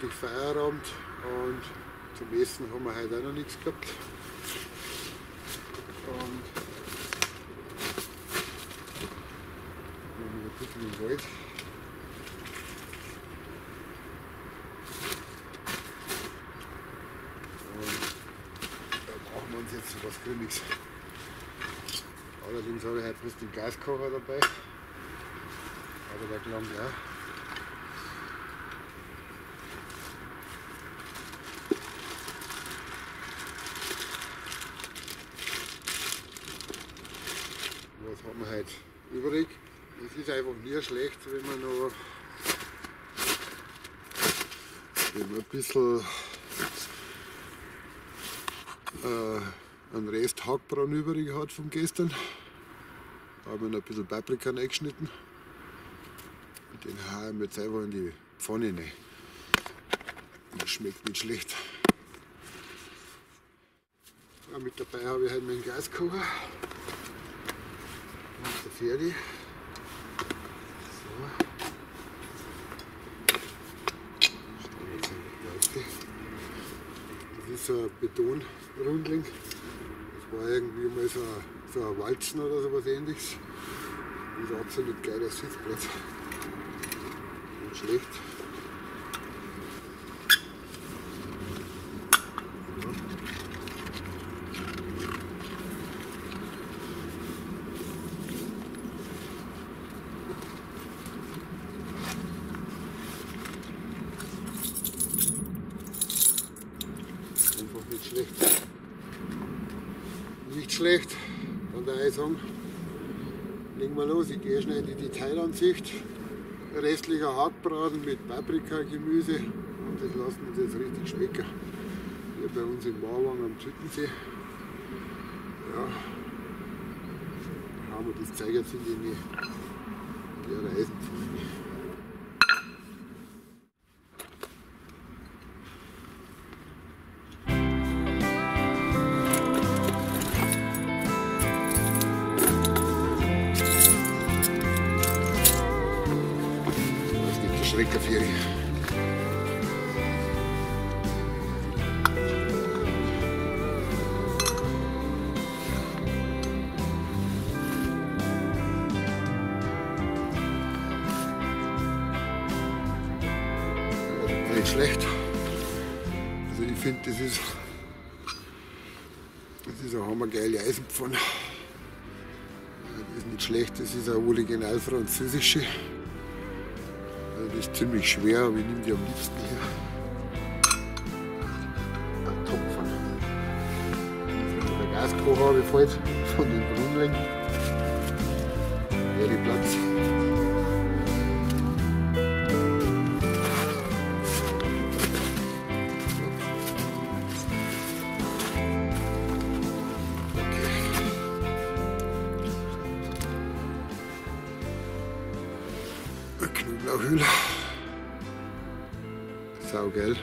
endgültig Feierabend und zum Essen haben wir heute auch noch nichts gehabt. Und wir haben ein bisschen im Wald. Jetzt so was Grüniges. Allerdings habe ich heute bloß den Gaskocher dabei. Aber der gelangt auch. Was haben wir heute übrig? Es ist einfach nie schlecht, wenn man noch ein bisschen einen Rest Hackbraten übrig hat von gestern. Da haben wir noch ein bisschen Paprika reingeschnitten. Und den hauen wir jetzt einfach in die Pfanne rein. Das schmeckt nicht schlecht. Ja, mit dabei habe ich halt meinen Gaskocher. Und der fertig. So. Das ist so ein Betonrundling. Das war irgendwie mal so ein Walzen oder so was Ähnliches. Das ist ein absolut geiler Sitzplatz. Nicht schlecht. Einfach nicht schlecht. Nicht schlecht, dann würde ich sagen, legen wir los. Ich gehe schnell in die Detailansicht. Restlicher Hackbraten mit Paprika, Gemüse und das lassen wir uns jetzt richtig schmecken. Hier bei uns im Marwang am Züttensee. Ja, haben wir das Zeug jetzt in die Reisenpfanne. Schreckerferie. Nicht schlecht. Also ich finde, das ist eine hammergeile Eisenpfanne. Das ist nicht schlecht, das ist eine original französische. Das ist ziemlich schwer, aber ich nehme die am liebsten hier. Ein Topf. Der Gaskocher habe ich voll von den Brunnen. Wäre Platz. Knoblauchöl. Saugeil.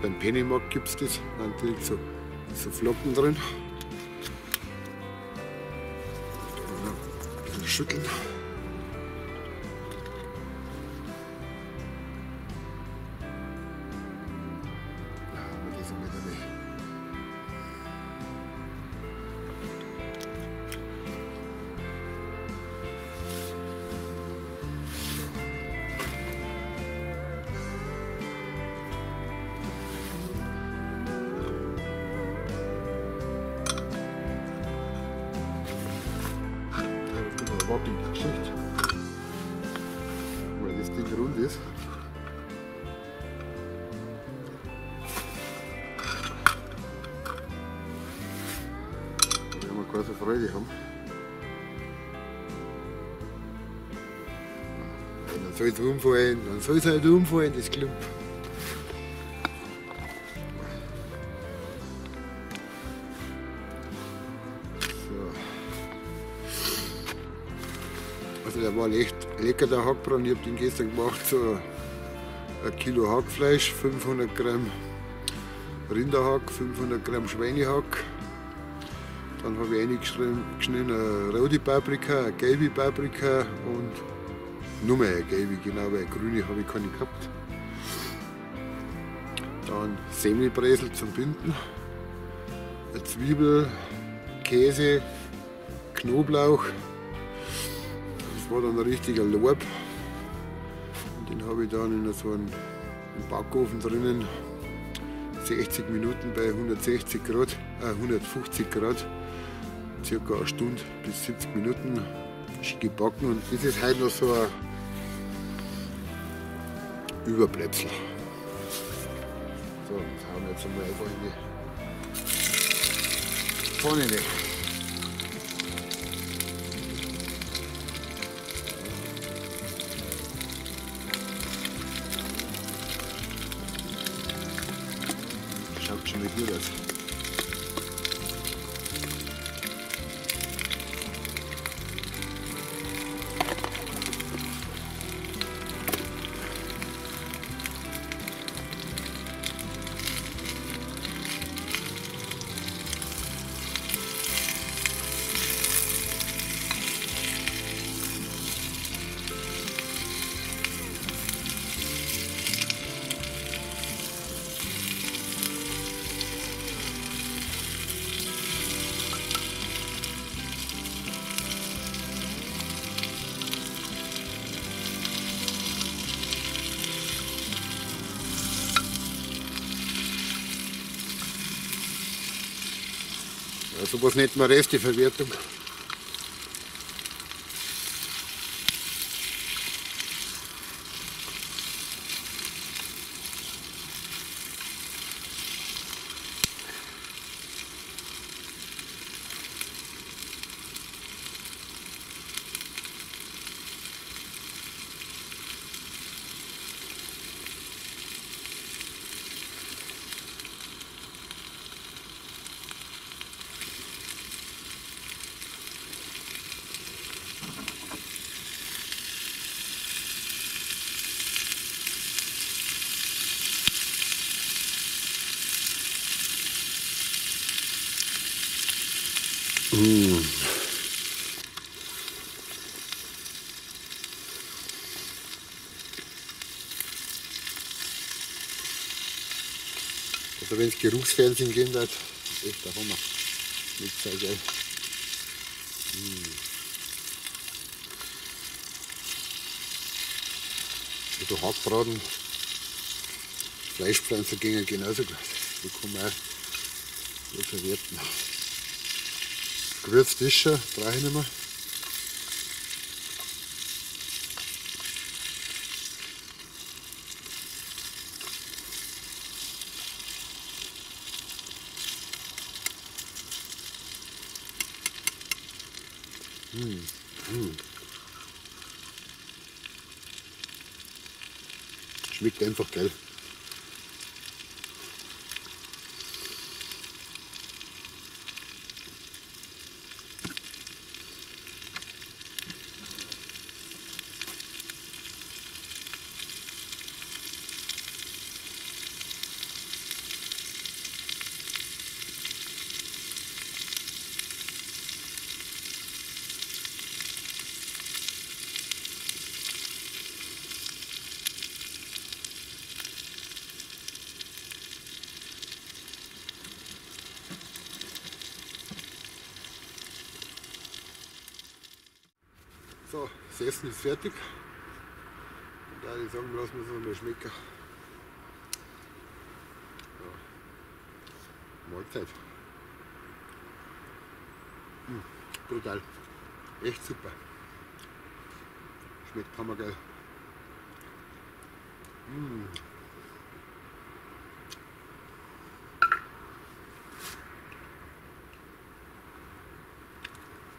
Beim Pennymarkt gibt es das. Natürlich so Flocken drin. Ein bisschen schütteln. Wackelige Geschichte, weil das Ding rund ist. Da werden wir keine so Freude haben. Dann soll es umfallen, dann soll es halt umfallen, das Klump. Also der war echt lecker, der Hackbraten. Ich habe den gestern gemacht, so 1 Kilo Hackfleisch, 500 Gramm Rinderhack, 500 Gramm Schweinehack. Dann habe ich reingeschnitten eine rote Paprika, eine gelbe Paprika und Nur mehr eine gelbe, genau, weil eine grüne habe ich keine gehabt. Dann Semmelbräsel zum Binden, eine Zwiebel, Käse, Knoblauch. Das war dann ein richtiger Lob. Und den habe ich dann in so einem Backofen drinnen, 60 Minuten bei 160 Grad, 150 Grad, circa eine Stunde bis 70 Minuten gebacken. Und das ist heute noch so ein Überbleibsel. So, das hauen wir jetzt einmal einfach in die Pfanne weg. Schaut schon mal gut aus. Ja, sowas nennt man Resteverwertung. Also wenn es Geruchsfernsehen gehen wird, ist echt der Hammer. Mit sehr geil. Also Hackbraten, Fleischpflanzen gehen genauso gut. Die kann man auch so verwerten. Gewürzt ist schon, brauche ich nicht mehr. Schmeckt einfach geil. So, das Essen ist fertig. Und da würde ich sagen, lassen wir es mal schmecken. Ja. Mahlzeit. Brutal. Echt super. Schmeckt hammergeil.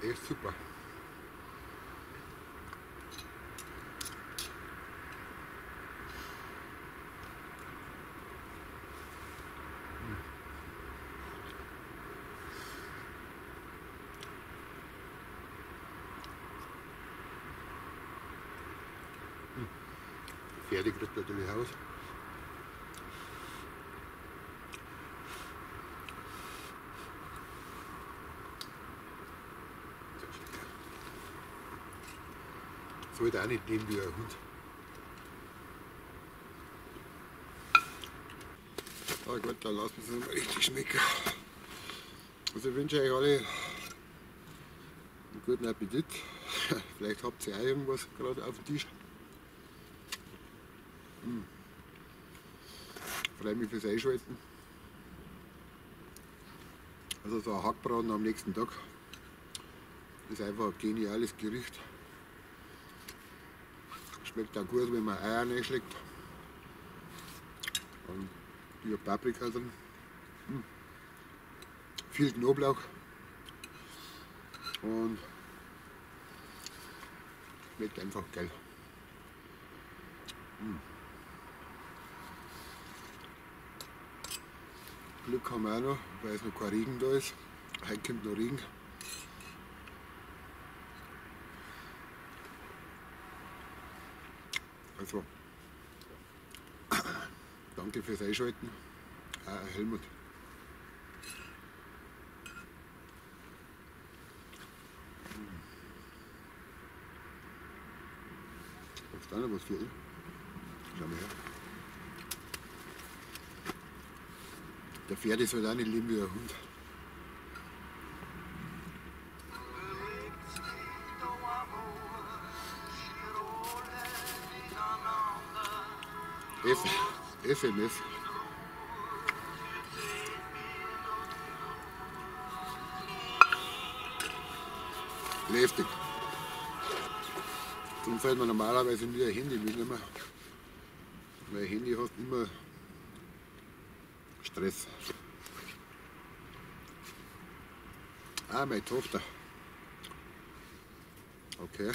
Echt super. Fertig rückt natürlich aus. sollte auch nicht leben wie ein Hund. Aber gut, dann lassen wir es mal richtig schmecken. Also ich wünsche euch alle einen guten Appetit. Vielleicht habt ihr auch irgendwas gerade auf dem Tisch. Freue mich fürs Einschalten. Also so ein Hackbraten am nächsten Tag ist einfach ein geniales Gericht. Schmeckt auch gut, wenn man Eier reinschlägt. Und die Paprika drin. Viel Knoblauch. Und schmeckt einfach geil. Glück haben wir auch noch, weil es noch kein Regen da ist. Heute kommt noch Regen. Also, danke fürs Einschalten. Helmut. Ist da noch was für ihn? Schau mal her. Der Pferd ist halt auch nicht lieb wie ein Hund. SMS. Lästig. Darum fällt mir normalerweise nie ein Handy mitnehmen. Weil ein Handy hast immer Stress. Ah, meine Tochter. Okay.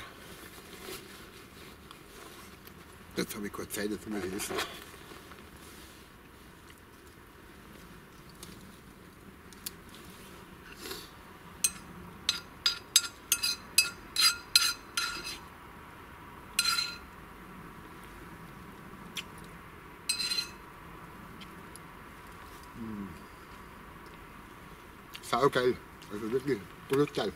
Jetzt habe ich keine Zeit, jetzt muss ich essen. Saugeil, also wirklich brutal.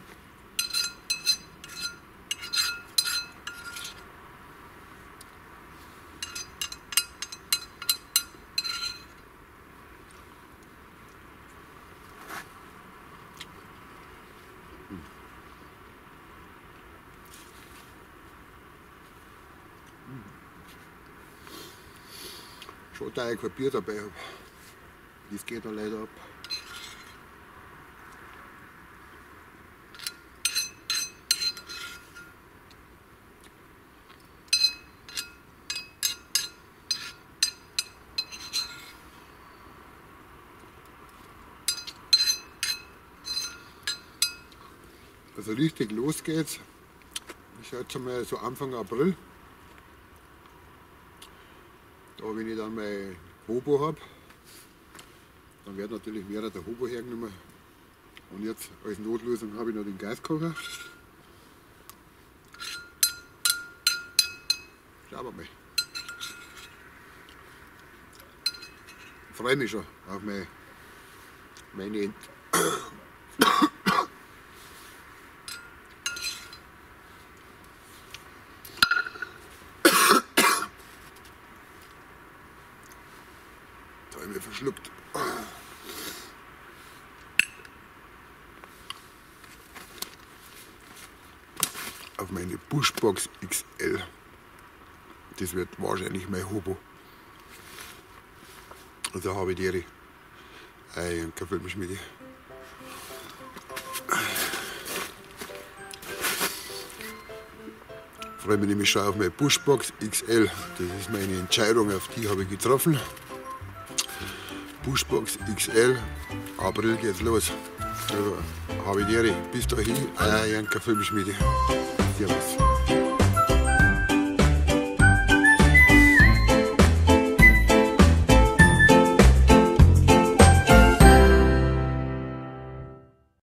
Schon da ich kein Bier dabei habe. Das geht da leider ab. Also richtig los geht's. Ich schätze mal so Anfang April. Da, wenn ich dann mein Hobo habe, dann wird natürlich mehr der Hobo hergenommen. Und jetzt als Notlösung habe ich noch den Gaskocher. Schauen wir mal. Ich freue mich schon auf meine Ente. Verschluckt. Auf meine Bushbox XL. Das wird wahrscheinlich mein Hobo. Und da habe ich die Ei und Kaffeeschmiede. Freue mich nämlich schon auf meine Bushbox XL. Das ist meine Entscheidung, auf die habe ich getroffen. Bushbox XL, April geht's los. Also, habe ich die Ehre. Bis dahin, Euer Janka Filmschmiede. Servus.